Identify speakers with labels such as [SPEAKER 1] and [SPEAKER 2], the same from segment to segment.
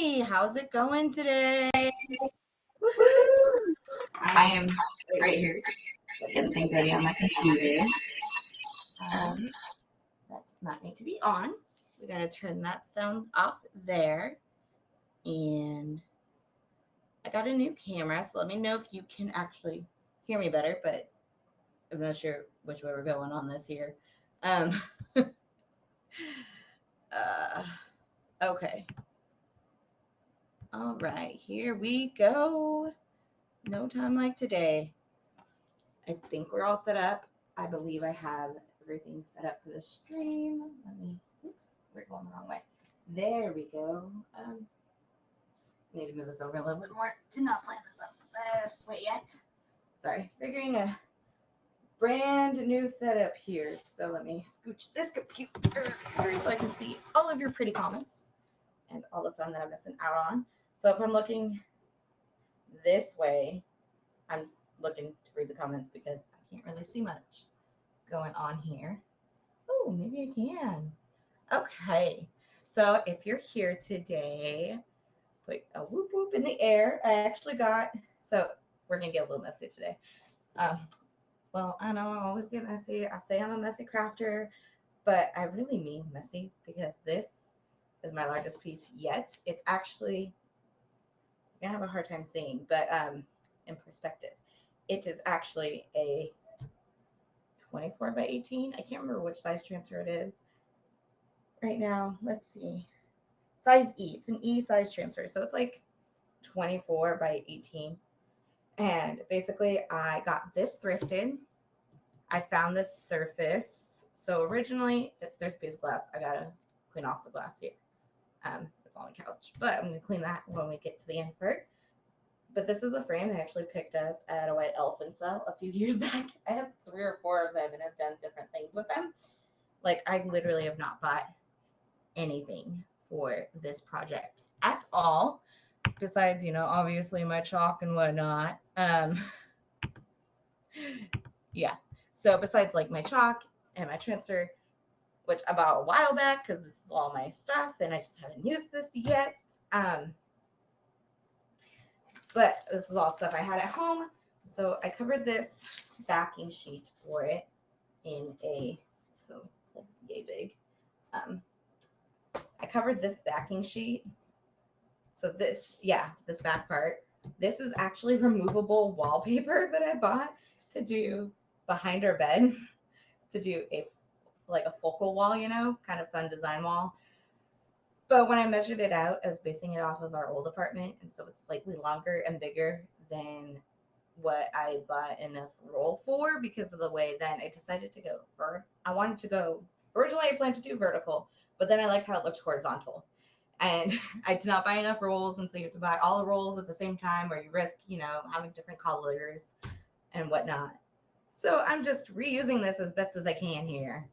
[SPEAKER 1] Hi, how's it going today? Woohoo!
[SPEAKER 2] Woo!
[SPEAKER 1] I
[SPEAKER 2] I
[SPEAKER 1] am
[SPEAKER 2] am
[SPEAKER 1] right
[SPEAKER 2] right
[SPEAKER 1] here
[SPEAKER 2] here just
[SPEAKER 1] getting
[SPEAKER 2] getting
[SPEAKER 1] things
[SPEAKER 2] things
[SPEAKER 1] ready
[SPEAKER 2] ready
[SPEAKER 1] on
[SPEAKER 2] on
[SPEAKER 1] my
[SPEAKER 2] my
[SPEAKER 1] computer.
[SPEAKER 2] computer.
[SPEAKER 1] Um, that does not need to be on. We're going to turn that sound off there. And I got a new camera, so let me know if you can actually hear me better, but I'm not sure which way we're going on this here. Um, uh, okay. All right, here we go. No time like today. I think we're all set up. I believe I have everything set up for the stream. Let me, oops, we're going the wrong way. There we go. I need to move this over a little bit more to not plan this up the best way yet. Sorry, figuring a brand new setup here. So let me scooch this computer here so I can see all of your pretty comments and all the fun that I'm missing out on. So if I'm looking this way, I'm looking to read the comments because I can't really see much going on here. Oh, maybe I can. Okay. So if you're here today, put a whoop whoop in the air. I actually got, so we're going to get a little messy today. Um, well, I know I always get messy. I say I'm a messy crafter, but I really mean messy because this is my largest piece yet. It's actually, you're going to have a hard time seeing, but in perspective, it is actually a 24 by 18. I can't remember which size transfer it is right now. Let's see. Size E. It's an E size transfer. So it's like 24 by 18. And basically, I got this thrifted. I found this surface. So originally, there's a piece of glass. I got to clean off the glass here. It's on the couch. But I'm going to clean that when we get to the end part. But this is a frame I actually picked up at a white elephant sale a few years back. I have 3 or 4 of them and I've done different things with them. Like, I literally have not bought anything for this project at all, besides, obviously my chalk and whatnot. Yeah. So, besides like my chalk and my transfer, which I bought a while back because this is all my stuff and I just haven't used this yet. But this is all stuff I had at home. So I covered this backing sheet for it in so it's like yay big. Um, I covered this backing sheet. So this back part. This is actually removable wallpaper that I bought to do behind our bed to do a focal wall, kind of fun design wall. But when I measured it out, I was basing it off of our old apartment, and so it's slightly longer and bigger than what I bought enough roll for because of the way then I decided to go I wanted to go originally I planned to do vertical, but then I liked how it looked horizontal. And I did not buy enough rolls, and so you have to buy all the rolls at the same time, or you risk, having different colors and whatnot. So I'm just reusing this as best as I can here.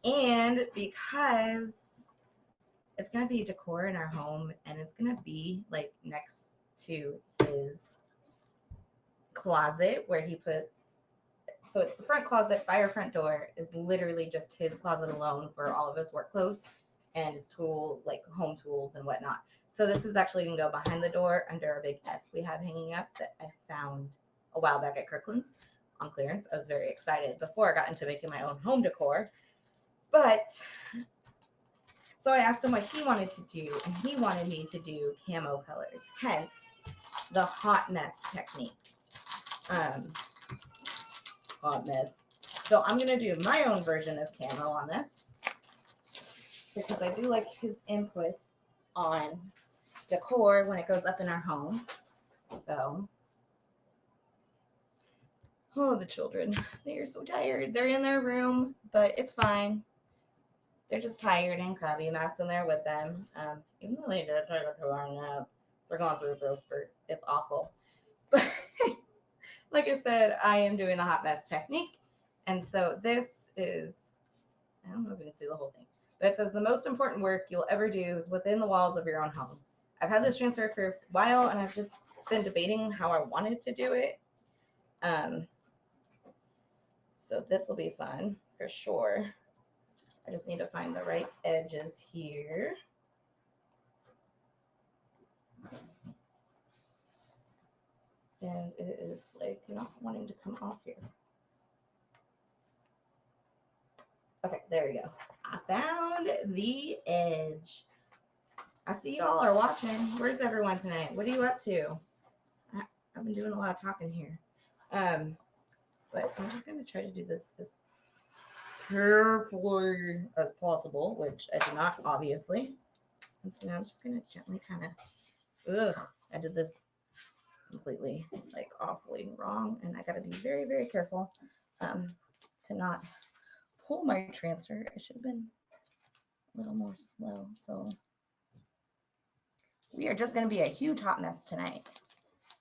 [SPEAKER 1] And because it's gonna be decor in our home, and it's gonna be like next to his closet where he puts. So the front closet by our front door is literally just his closet alone for all of his work clothes and his like home tools and whatnot. So this is actually gonna go behind the door under a big F we have hanging up that I found a while back at Kirkland's on clearance. I was very excited before I got into making my own home decor. But so I asked him what he wanted to do, and he wanted me to do camo colors, hence the hot mess technique. Hot mess. So I'm gonna do my own version of camo on this because I do like his input on decor when it goes up in our home. So, oh, the children, they're so tired. They're in their room, but it's fine. They're just tired and crabby. Matt's in there with them. Even though they did take a 2 hour nap, they're going through a growth spurt. It's awful. But like I said, I am doing the hot mess technique. And so this is, I don't know if you can see the whole thing, but it says the most important work you'll ever do is within the walls of your own home. I've had this transfer for a while and I've just been debating how I wanted to do it. So this will be fun for sure. I just need to find the right edges here. And it is like not wanting to come off here. Okay, there we go. I found the edge. I see y'all are watching. Where's everyone tonight? What are you up to? I've been doing a lot of talking here. But I'm just going to try to do this as carefully as possible, which I do not, obviously. And so now I'm just going to gently kind of, I did this completely, like, awfully wrong. And I got to be very, very careful to not pull my transfer. I should have been a little more slow. So we are just going to be a huge hot mess tonight.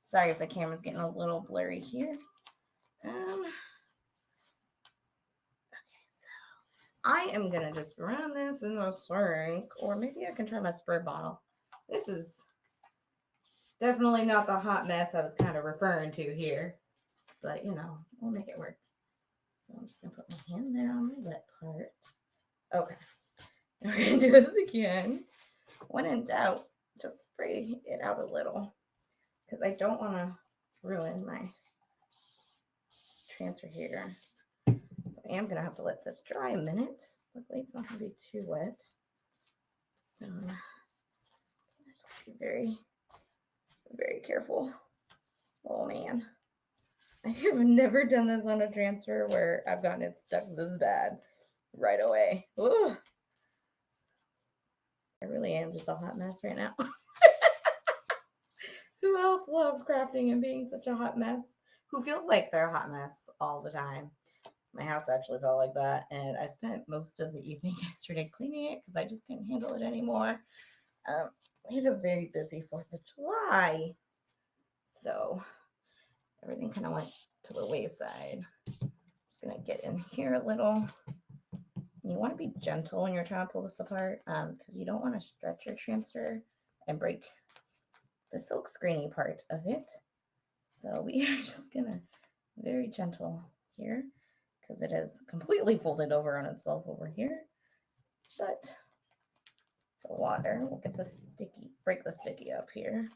[SPEAKER 1] Sorry if the camera's getting a little blurry here. Okay, so I am going to just run this in the sink, or maybe I can try my spray bottle. This is definitely not the hot mess I was kind of referring to here, but you know, we'll make it work. So I'm just going to put my hand there on my wet part. Okay, we're going to do this again. When in doubt, just spray it out a little, because I don't want to ruin my transfer here. So I am going to have to let this dry a minute. Luckily, it's not going to be too wet. Just be very, very careful. Oh, man. I have never done this on a transfer where I've gotten it stuck this bad right away. Ooh. I really am just a hot mess right now. Who else loves crafting and being such a hot mess? Who feels like they're a hot mess all the time? My house actually felt like that, and I spent most of the evening yesterday cleaning it because I just couldn't handle it anymore. We had a very busy 4th of July, so everything kind of went to the wayside. I'm just going to get in here a little. You want to be gentle when you're trying to pull this apart because you don't want to stretch your transfer and break the silk screeny part of it. So we are just going to very gentle here, because it is completely folded over on itself over here. But the water will get the sticky, break the sticky up here.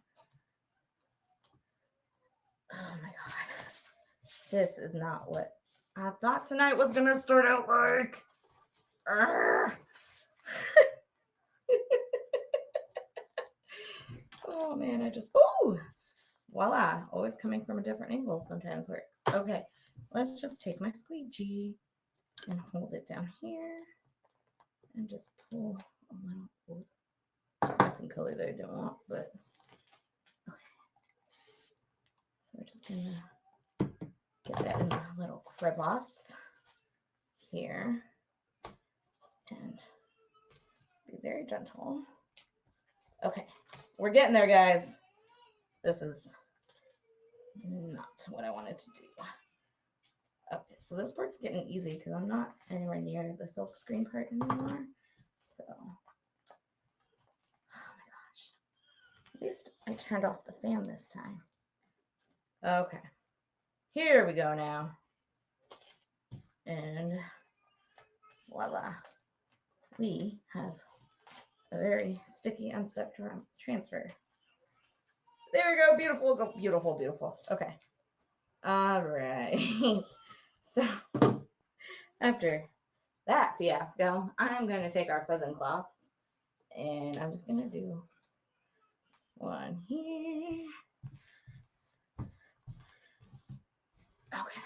[SPEAKER 1] Oh my God. This is not what I thought tonight was going to start out like. Oh man, voila. Always coming from a different angle sometimes works. Okay, let's just take my squeegee and hold it down here and just pull a little. That's some color that I didn't want, but okay. So we're just gonna get that in a little crevasse here and be very gentle. Okay, we're getting there, guys. This is not what I wanted to do. Okay, so this part's getting easy because I'm not anywhere near the silk screen part anymore. So, oh my gosh. At least I turned off the fan this time. Okay, here we go now. And voila. We have a very sticky, unstuck transfer. There we go. Beautiful, beautiful, beautiful. Okay. All right. So, after that fiasco, I'm going to take our fuzzing cloths and I'm just going to do one here. Okay.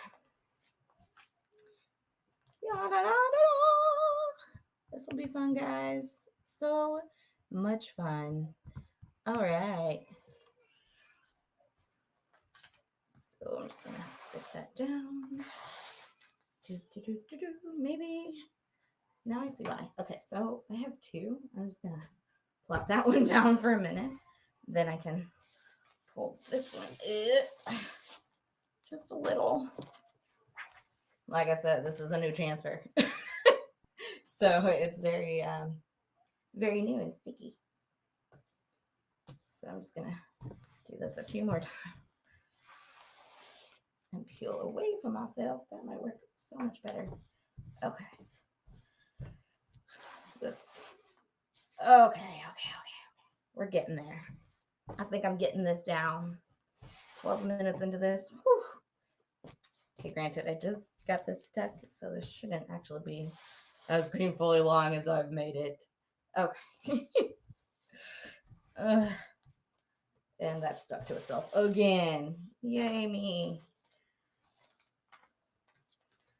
[SPEAKER 1] This will be fun, guys. So much fun. All right. So I'm just going to stick that down. Maybe. Now I see why. Okay, so I have two. I'm just going to plop that one down for a minute. Then I can pull this one just a little. Like I said, this is a new transfer. So it's very, very new and sticky. So I'm just going to do this a few more times and peel away from myself. That might work so much better. Okay. Okay. We're getting there. I think I'm getting this down. 12 minutes into this. Whew. Okay, granted, I just got this stuck, so this shouldn't actually be as painfully long as I've made it. Okay. Ugh. And that stuck to itself again. Yay me.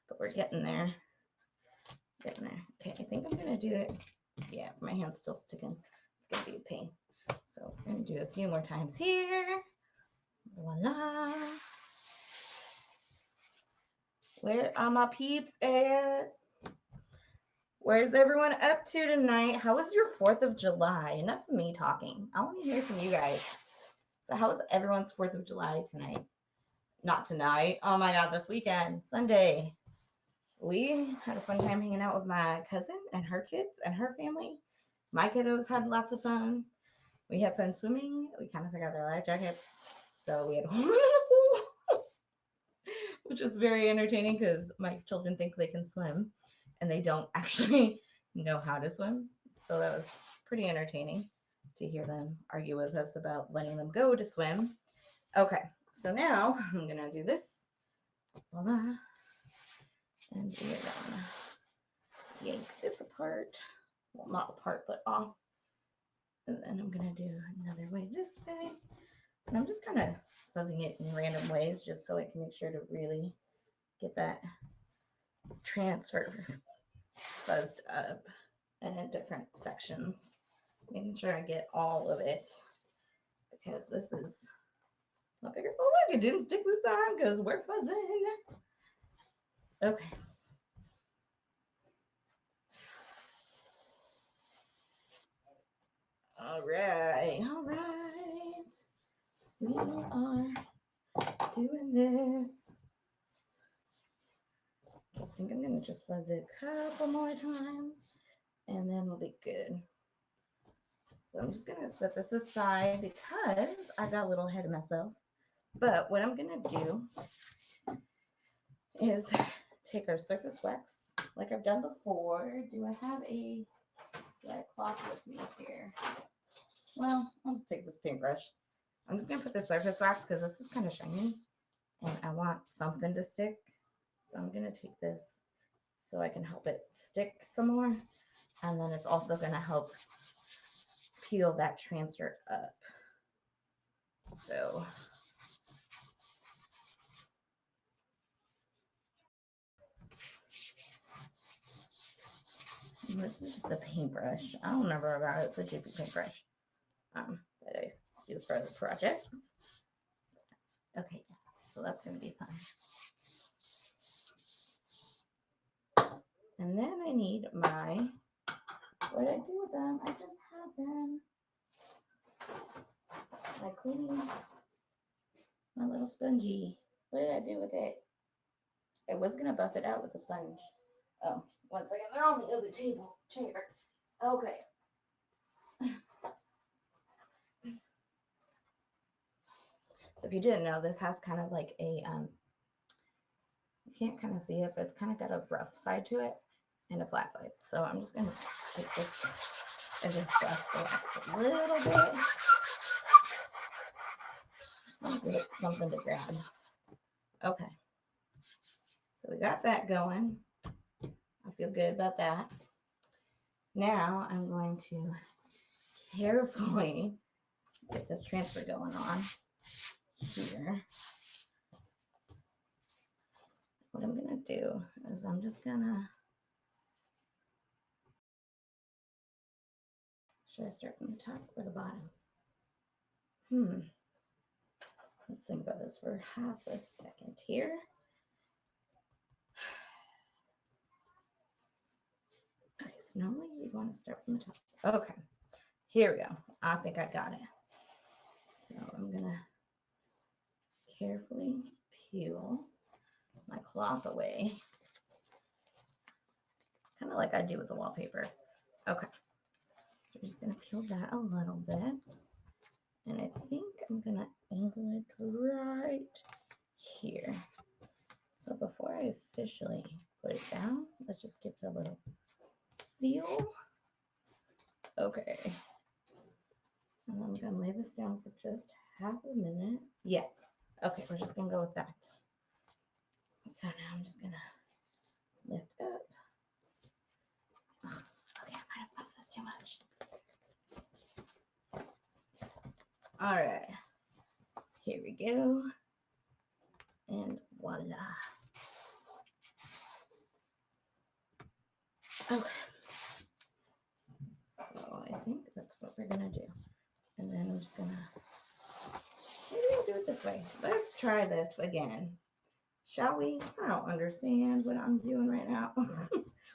[SPEAKER 1] But we're getting there. Getting there. Okay, I think I'm going to do it. Yeah, my hand's still sticking. It's going to be a pain. So we're going to do a few more times here. Voila. Where are my peeps at? Where's everyone up to tonight? How was your 4th of July? Enough of me talking. I want to hear from you guys. So how was everyone's 4th of July tonight? Not tonight. Oh my God, this weekend, Sunday. We had a fun time hanging out with my cousin and her kids and her family. My kiddos had lots of fun. We had fun swimming. We kind of forgot their life jackets. So we had a whole in the pool, which was very entertaining because my children think they can swim and they don't actually know how to swim. So that was pretty entertaining to hear them argue with us about letting them go to swim. Okay, so now I'm going to do this. Voila. And we're going to yank this apart. Well, not apart, but off. And then I'm going to do another way this way. And I'm just kind of fuzzing it in random ways just so I can make sure to really get that transfer fuzzed up and in different sections. Making sure I get all of it because this is a bigger. Oh, look, it didn't stick this time because we're fuzzing. Okay. All right. We are doing this. I think I'm going to just fuzz it a couple more times and then we'll be good. So I'm just going to set this aside because I got a little ahead of myself. But what I'm going to do is take our surface wax like I've done before. Do I have a dry cloth with me here? Well, I'll just take this paintbrush. I'm just going to put the surface wax because this is kind of shiny and I want something to stick. So I'm going to take this so I can help it stick some more. And then it's also going to help peel that transfer up. So this is just a paintbrush. I don't remember about it. It's a JP paintbrush that I use for other projects. Okay, so that's going to be fun. And then I need my, what did I do with them? I just had them. My cleaning, my little spongy. What did I do with it? I was going to buff it out with a sponge. Oh, one second. They're on the other table chair. Okay. So if you didn't know, this has kind of like a, you can't kind of see it, but it's kind of got a rough side to it and a flat side. So I'm just going to take this and just buff the wax a little bit. Just want to get something to grab. Okay. So we got that going. I feel good about that. Now I'm going to carefully get this transfer going on here. What I'm going to do is I'm just going to, should I start from the top or the bottom? Let's think about this for half a second here. Okay, so normally you want to start from the top. Okay, here we go. I think I got it. So I'm going to carefully peel my cloth away, kind of like I do with the wallpaper. Okay, so we're just going to peel that a little bit. And I think I'm going to angle it right here. So before I officially put it down, let's just give it a little seal. Okay. And then I'm going to lay this down for just half a minute. Yeah. Okay, we're just going to go with that. So now I'm just going to lift up. Ugh, okay, I might have fussed this too much. All right. Here we go. And voila. Okay. So I think that's what we're going to do. And then I'm just going to, maybe I'll do it this way. Let's try this again. Shall we? I don't understand what I'm doing right now.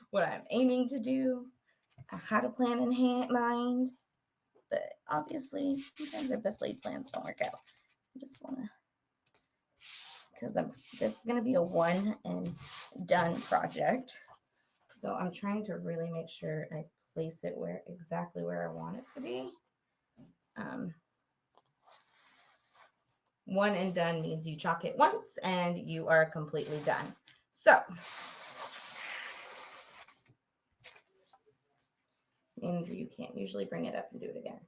[SPEAKER 1] What I'm aiming to do. I had a plan in mind. But obviously, sometimes our best laid plans don't work out. I just want to, because this is going to be a one and done project. So I'm trying to really make sure I place it exactly where I want it to be. One and done means you chalk it once and you are completely done. So means you can't usually bring it up and do it again.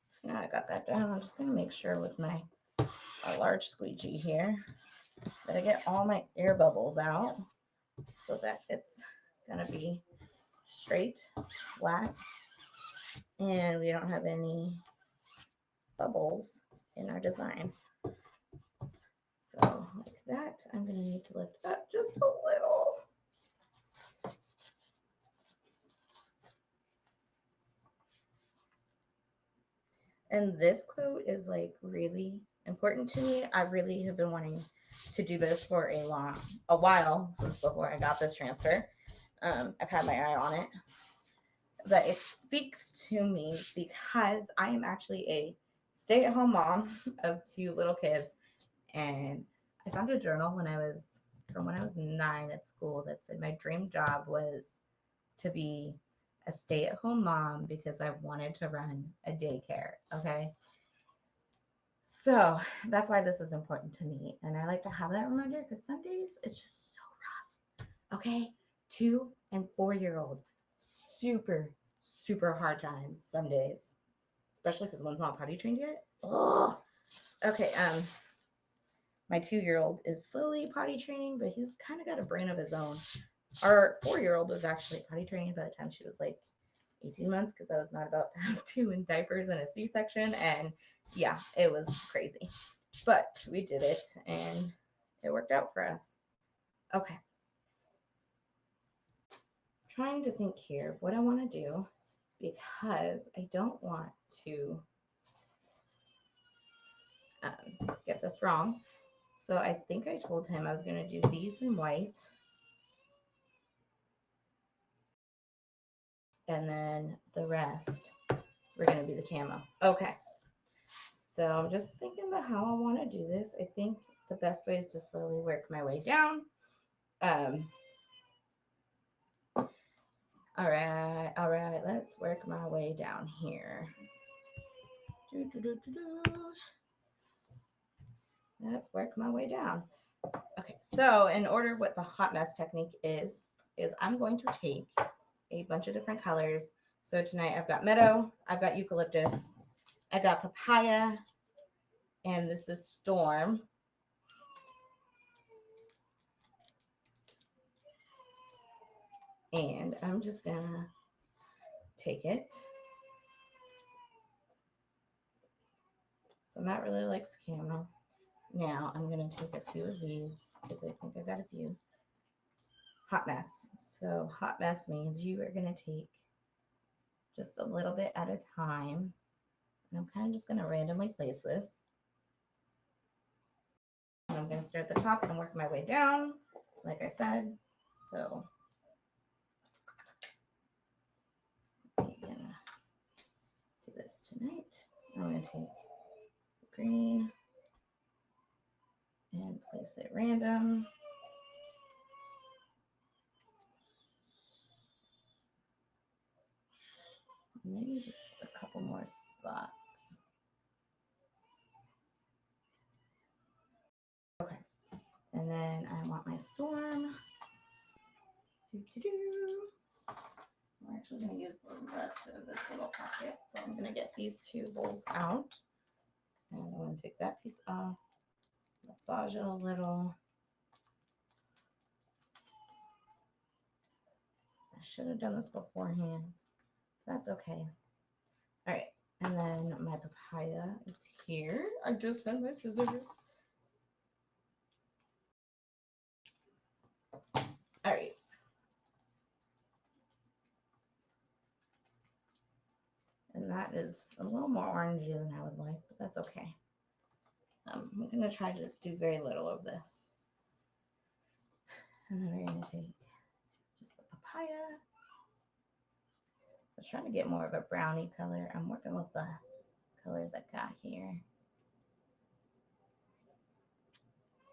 [SPEAKER 1] So now I got that done. I'm just going to make sure with my large squeegee here that I get all my air bubbles out so that it's going to be straight, flat, and we don't have any bubbles in our design. So like that, I'm going to need to lift up just a little. And this quote is like really important to me. I really have been wanting to do this for a while since before I got this transfer. I've had my eye on it. But it speaks to me because I am actually a stay-at-home mom of 2 little kids. And I found a journal from when I was 9 at school that said my dream job was to be a stay-at-home mom because I wanted to run a daycare. Okay. So that's why this is important to me. And I like to have that reminder because some days it's just so rough. Okay. 2 and 4-year-old, super, super hard times some days, especially because one's not potty trained yet. Oh, okay. My 2-year-old is slowly potty training, but he's kind of got a brain of his own. Our 4-year-old was actually potty trained by the time she was like 18 months because I was not about to have 2 in diapers and a C-section. And yeah, it was crazy. But we did it and it worked out for us. Okay. I'm trying to think here of what I want to do because I don't want to get this wrong. So I think I told him I was going to do these in white. And then the rest, we're going to be the camo. Okay. So I'm just thinking about how I want to do this. I think the best way is to slowly work my way down. All right. Let's work my way down here. Let's work my way down. Okay, so in order, what the hot mess technique is I'm going to take a bunch of different colors. So tonight I've got meadow, I've got eucalyptus, I've got papaya, and this is storm. And I'm just gonna take it. So Matt really likes camo. Now I'm gonna take a few of these because I think I got a few. Hot mess. So hot mess means you are gonna take just a little bit at a time. And I'm kind of just gonna randomly place this. And I'm gonna start at the top and work my way down, like I said. So I'm gonna do this tonight. I'm gonna take green and place it random. Maybe just a couple more spots. Okay. And then I want my storm We're actually going to use the rest of this little pocket. So I'm going to get these two bowls out. And I'm going to take that piece off, massage it a little. I should have done this beforehand. That's okay. All right. And then my papaya is here. I just got my scissors. All right. And that is a little more orangey than I would like, but that's okay. I'm going to try to do very little of this. And then we're going to take just the papaya. I was trying to get more of a brownie color. I'm working with the colors I got here.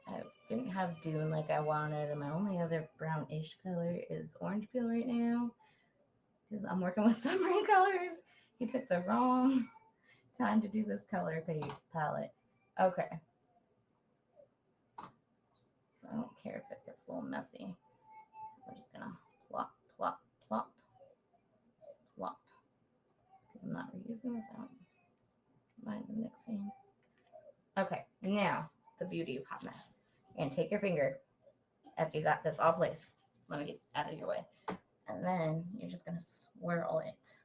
[SPEAKER 1] I didn't have Dune like I wanted, and my only other brownish color is orange peel right now because I'm working with summery colors. He picked the wrong time to do this color palette. Okay. So I don't care if it gets a little messy. We're just gonna plop, plop, plop, plop. Because I'm not reusing this out. Mind the mixing. Okay, now the beauty of hot mess. And take your finger after you got this all placed. Let me get out of your way. And then you're just gonna swirl it.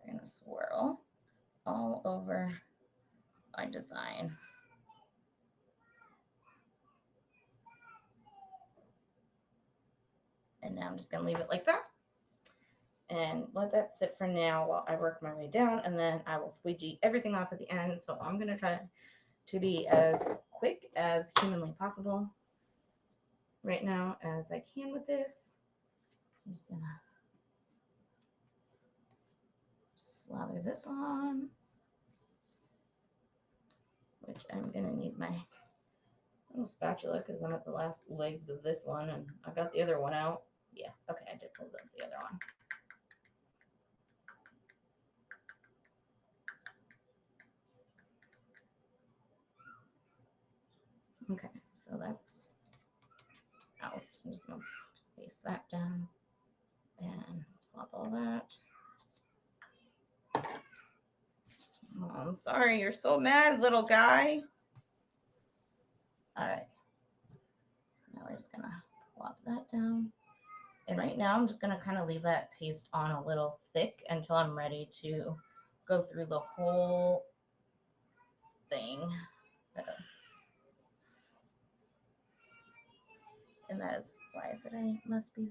[SPEAKER 1] You're gonna swirl all over our design. And now I'm just gonna leave it like that and let that sit for now while I work my way down, and then I will squeegee everything off at the end. So I'm gonna try to be as quick as humanly possible right now as I can with this. So I'm just gonna slather this on, which I'm gonna need my little spatula because I'm at the last legs of this one and I got the other one out. Yeah, okay, I did pull up the other one. Okay, so that's out. I'm just gonna paste that down and plop all that. Oh, I'm sorry, you're so mad, little guy. All right, so now we're just gonna plop that down. And right now I'm just gonna kind of leave that paste on a little thick until I'm ready to go through the whole thing. And that is why I said I must be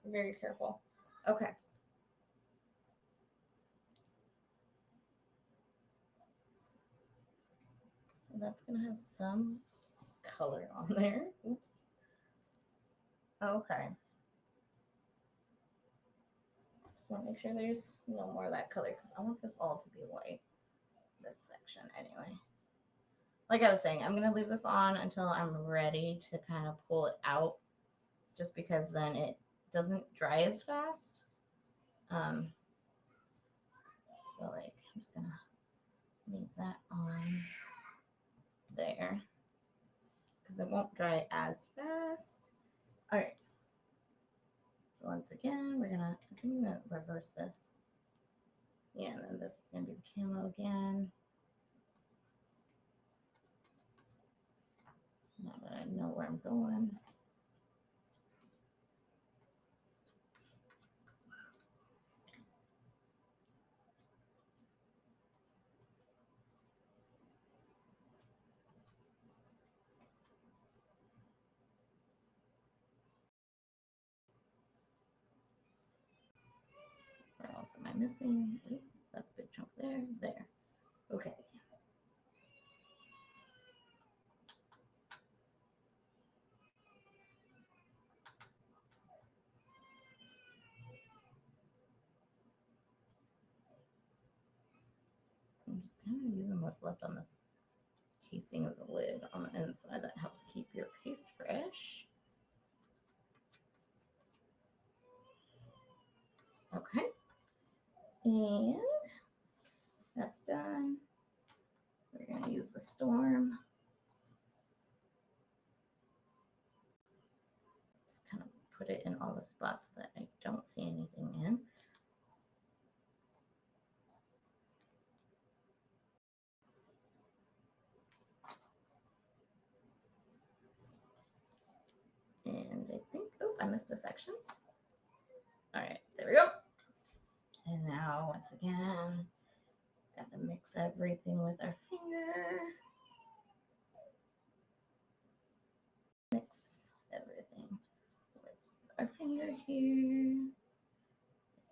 [SPEAKER 1] very careful. Okay. So that's going to have some color on there. Oops. Okay. Just want to make sure there's no more of that color because I want this all to be white. This section anyway. Like I was saying, I'm going to leave this on until I'm ready to kind of pull it out just because then it doesn't dry as fast. So like I'm just going to leave that on there because it won't dry as fast. All right. So once again, I'm gonna reverse this. Yeah, and then this is gonna be the camo again. Now that I know where I'm going. Where else am I missing? Ooh, that's a big chunk there. There. Okay. I'm just kind of using what's left on this casing of the lid on the inside. That helps keep your paste fresh. Okay. And that's done. We're going to use the Storm put it in all the spots that I don't see anything in. And I think, oh, I missed a section. All right, there we go. And now, once again, got to mix everything with our finger. Mix everything with our finger here.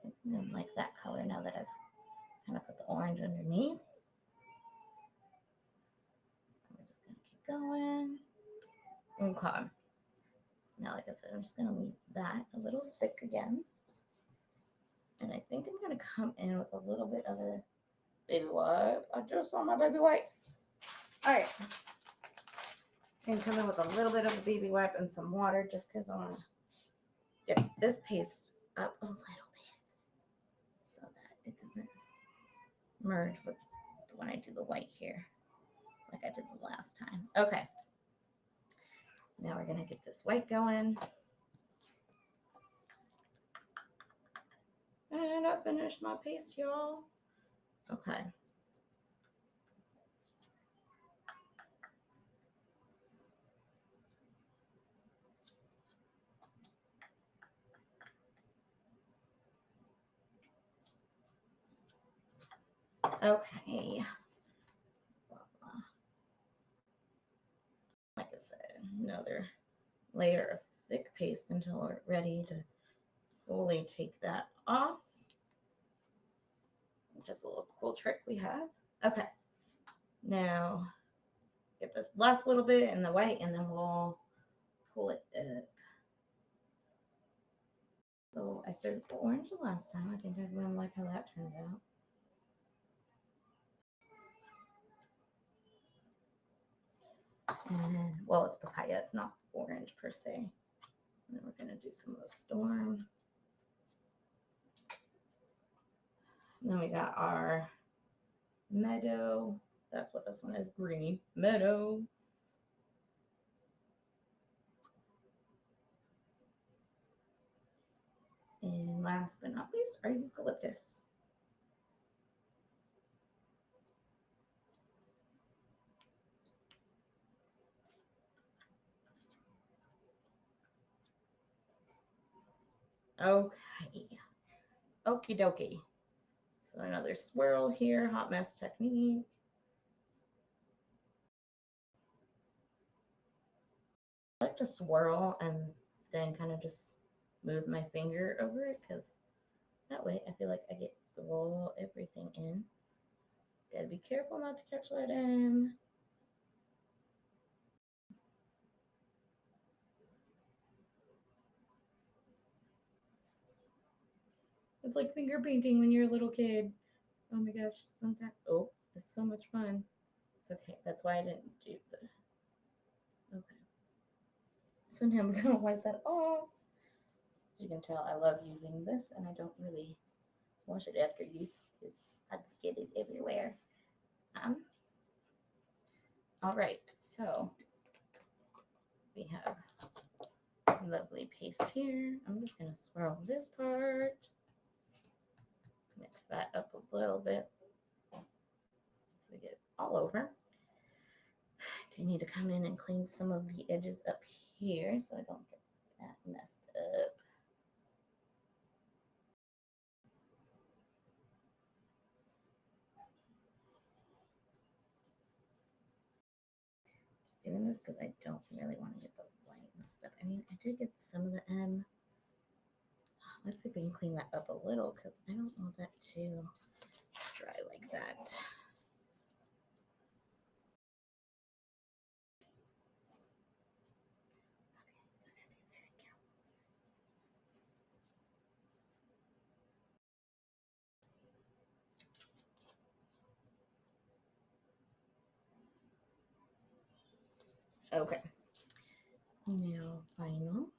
[SPEAKER 1] I think I like that color now that I've kind of put the orange underneath. We're just going to keep going. Okay. Now, like I said, I'm just going to leave that a little thick again. And I think I'm going to come in with a little bit of a baby wipe. I just saw my baby wipes. All right. I'm going to come in with a little bit of a baby wipe and some water just because I want to get this paste up a little bit so that it doesn't merge with when I do the white here like I did the last time. Okay. Now we're going to get this white going. And I finished my paste, y'all. Okay. Okay. Like I said, another layer of thick paste until we're ready to fully take that off. Just a little cool trick we have. Okay. Now, get this last little bit in the white and then we'll pull it up. So I started with the orange the last time. I think I'm going to like how that turns out. And, well, it's papaya. It's not orange per se. And then we're going to do some of the storm. And then we got our meadow. That's what this one is, green. Meadow. And last but not least, our eucalyptus. Okay. Okie dokie. So another swirl here, hot mess technique. I like to swirl and then kind of just move my finger over it because that way I feel like I get to roll everything in. Gotta be careful not to catch that in. It's like finger painting when you're a little kid. Oh my gosh, sometimes, oh, it's so much fun. It's okay, that's why I didn't do the, okay. So now I'm gonna wipe that off. As you can tell, I love using this and I don't really wash it after use because I just get it everywhere. All right, so we have lovely paste here. I'm just gonna swirl this part, mix that up a little bit so we get it all over. I do need to come in and clean some of the edges up here so I don't get that messed up. Just doing this because I don't really want to get the white messed up. I mean, I did get some of the M. Let's see if we can clean that up a little because I don't want that to dry like that. Okay. Now, final.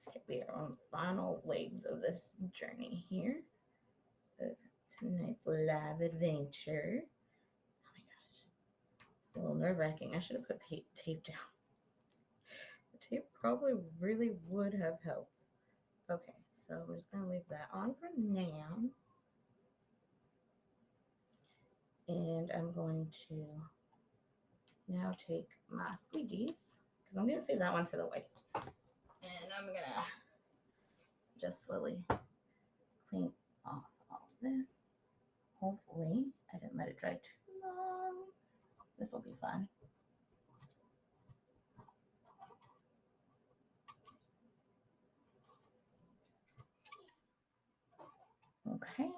[SPEAKER 1] Okay. we are on the final legs of this journey here of tonight's live adventure. Oh my gosh, it's a little nerve-wracking. I should have put tape down. The tape probably really would have helped. Okay, so we're just gonna leave that on for now. And I'm going to now take my squeegees, because I'm gonna save that one for the white. And I'm gonna just slowly clean off all this. Hopefully, I didn't let it dry too long. This will be fun. Okay.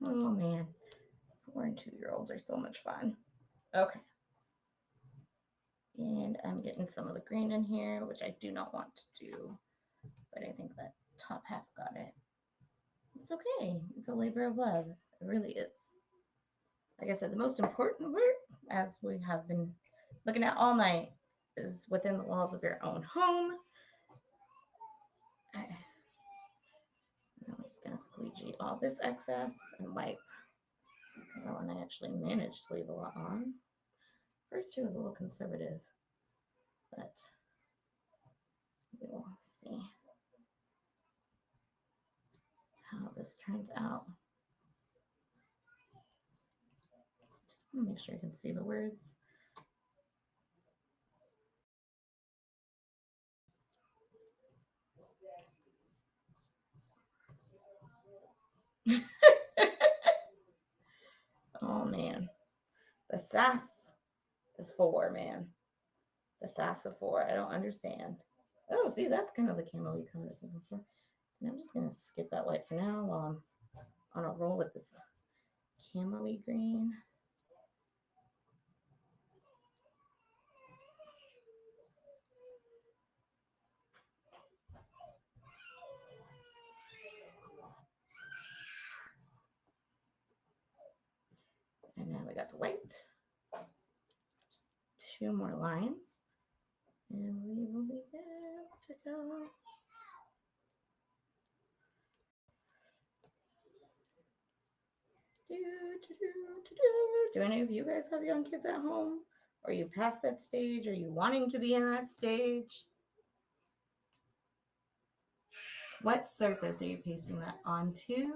[SPEAKER 1] Oh man, 4 and 2-year-olds are so much fun. Okay. And I'm getting some of the green in here, which I do not want to do, but I think that top half got it. It's okay. It's a labor of love. It really is. Like I said, the most important work, as we have been looking at all night, is within the walls of your own home. I'm just going to squeegee all this excess and wipe that one. I actually managed to leave a lot on. First two was a little conservative, but we will see how this turns out. Just want to make sure you can see the words. Oh man, the sass is 4, man. The sass of 4. I don't understand. Oh, see, that's kind of the camo color I was looking for. And I'm just gonna skip that white for now while I'm on a roll with this camo-y green. And now we got the white. Just 2 more lines. And we will be good to go. Do any of you guys have young kids at home? Are you past that stage? Are you wanting to be in that stage? What surface are you pasting that onto?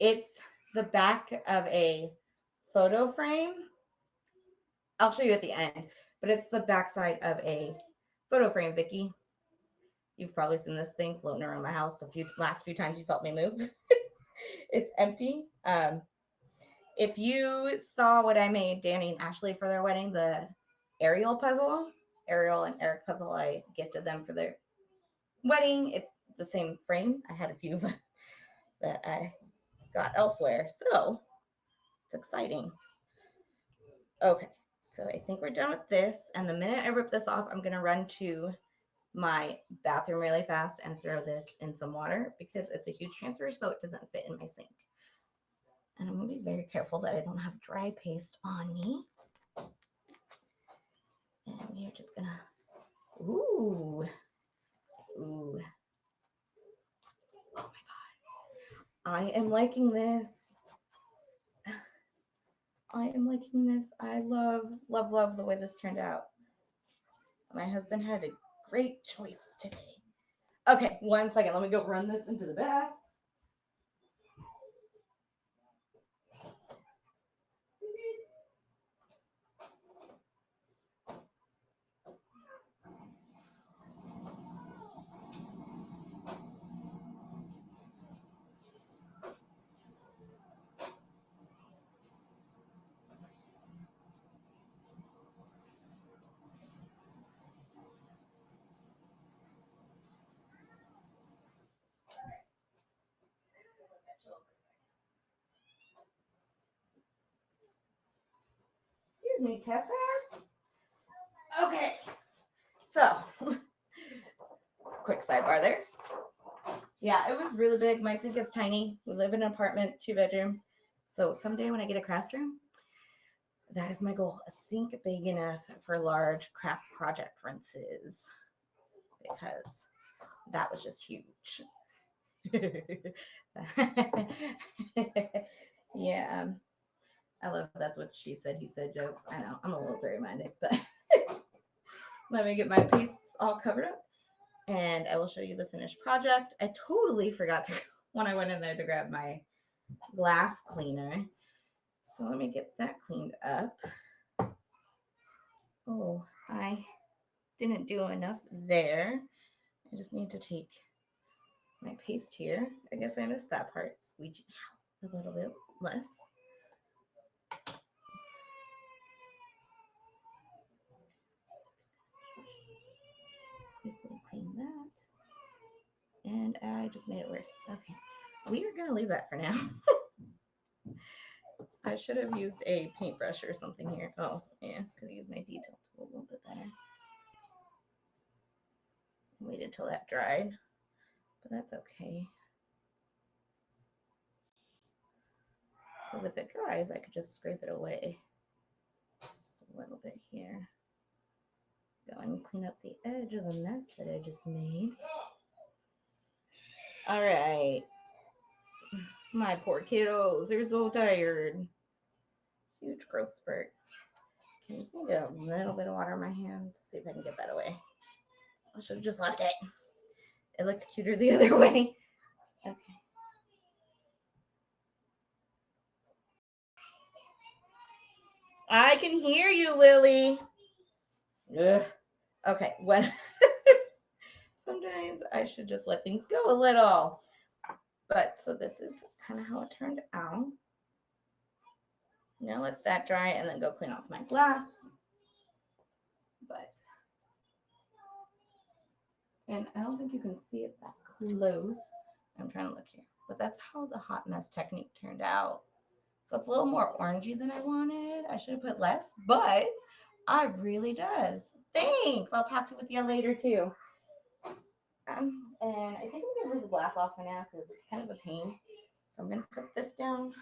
[SPEAKER 1] It's the back of a photo frame. I'll show you at the end, but it's the backside of a photo frame, Vicky. You've probably seen this thing floating around my house the last few times you felt me move. It's empty. If you saw what I made Danny and Ashley for their wedding, the Ariel puzzle, Ariel and Eric puzzle, I gifted them for their wedding. It's the same frame. I had a few that I got elsewhere. So it's exciting. Okay, so I think we're done with this. And the minute I rip this off, I'm going to run to my bathroom really fast and throw this in some water because it's a huge transfer, so it doesn't fit in my sink. And I'm going to be very careful that I don't have dry paste on me. And we are just going to, ooh. Oh my God. I am liking this. I am liking this. I love, love, love the way this turned out. My husband had a great choice today. Okay, 1 second. Let me go run this into the bath. Excuse me, Tessa. Okay. So, quick sidebar there. Yeah, it was really big. My sink is tiny. We live in an apartment, 2 bedrooms. So someday when I get a craft room, that is my goal. A sink big enough for large craft project rinses. Because that was just huge. Yeah. I love that's what she said, he said jokes. I know. I'm a little very minded, but let me get my pastes all covered up and I will show you the finished project. I totally forgot to when I went in there to grab my glass cleaner. So let me get that cleaned up. Oh, I didn't do enough there. I just need to take my paste here. I guess I missed that part. Squeegee a little bit less. Quickly clean that. And I just made it worse. Okay. We are going to leave that for now. I should have used a paintbrush or something here. Oh, yeah. Could have used my detail tool a little bit better. Wait until that dried. But that's okay. Because if it dries, I could just scrape it away. Just a little bit here. Go and clean up the edge of the mess that I just made. All right. My poor kiddos. They're so tired. Huge growth spurt. Okay, I just need a little bit of water in my hand to see if I can get that away. I should have just left it. It looked cuter the other way. Okay. I can hear you, Lily. Ugh. Okay, when sometimes I should just let things go a little. But so this is kind of how it turned out. Now let that dry and then go clean off my glass. But and I don't think you can see it that close. I'm trying to look here. But that's how the hot mess technique turned out. So it's a little more orangey than I wanted. I should have put less, but I really does. Thanks. I'll talk with you later too. And I think I'm gonna leave the glass off for now because it's kind of a pain. So I'm gonna put this down.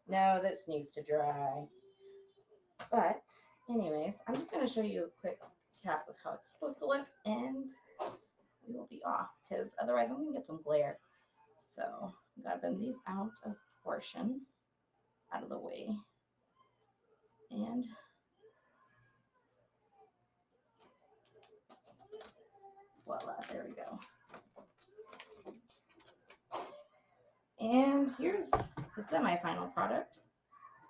[SPEAKER 1] No, this needs to dry. But anyways, I'm just gonna show you a quick cap of how it's supposed to look, and we will be off because otherwise I'm gonna get some glare. So I'm gonna bend these out of portion, out of the way, and voila, there we go. And here's the semi-final product.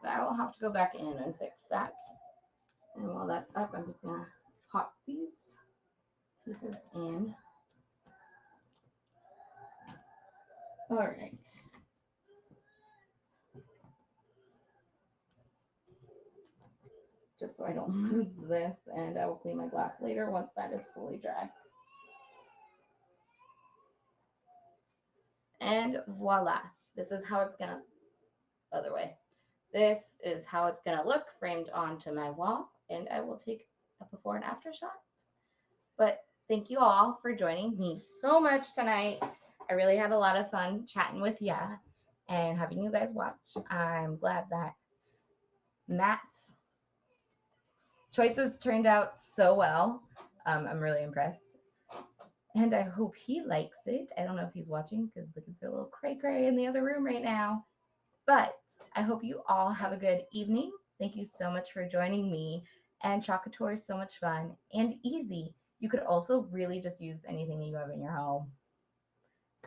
[SPEAKER 1] But I will have to go back in and fix that. And while that's up, I'm just gonna pop these pieces in. All right. Just so I don't lose this, and I will clean my glass later once that is fully dry. And voila, this is how it's gonna, other way. This is how it's gonna look framed onto my wall, and I will take a before and after shot. But thank you all for joining me so much tonight. I really had a lot of fun chatting with ya and having you guys watch. I'm glad that Matt's choices turned out so well. I'm really impressed. And I hope he likes it. I don't know if he's watching because the kids are a little cray-cray in the other room right now. But I hope you all have a good evening. Thank you so much for joining me. And Chocator is so much fun and easy. You could also really just use anything you have in your home.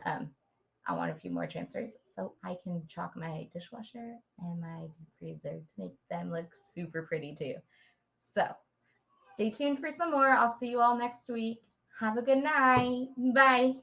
[SPEAKER 1] I want a few more transfers so I can chalk my dishwasher and my deep freezer to make them look super pretty too. So stay tuned for some more. I'll see you all next week. Have a good night. Bye.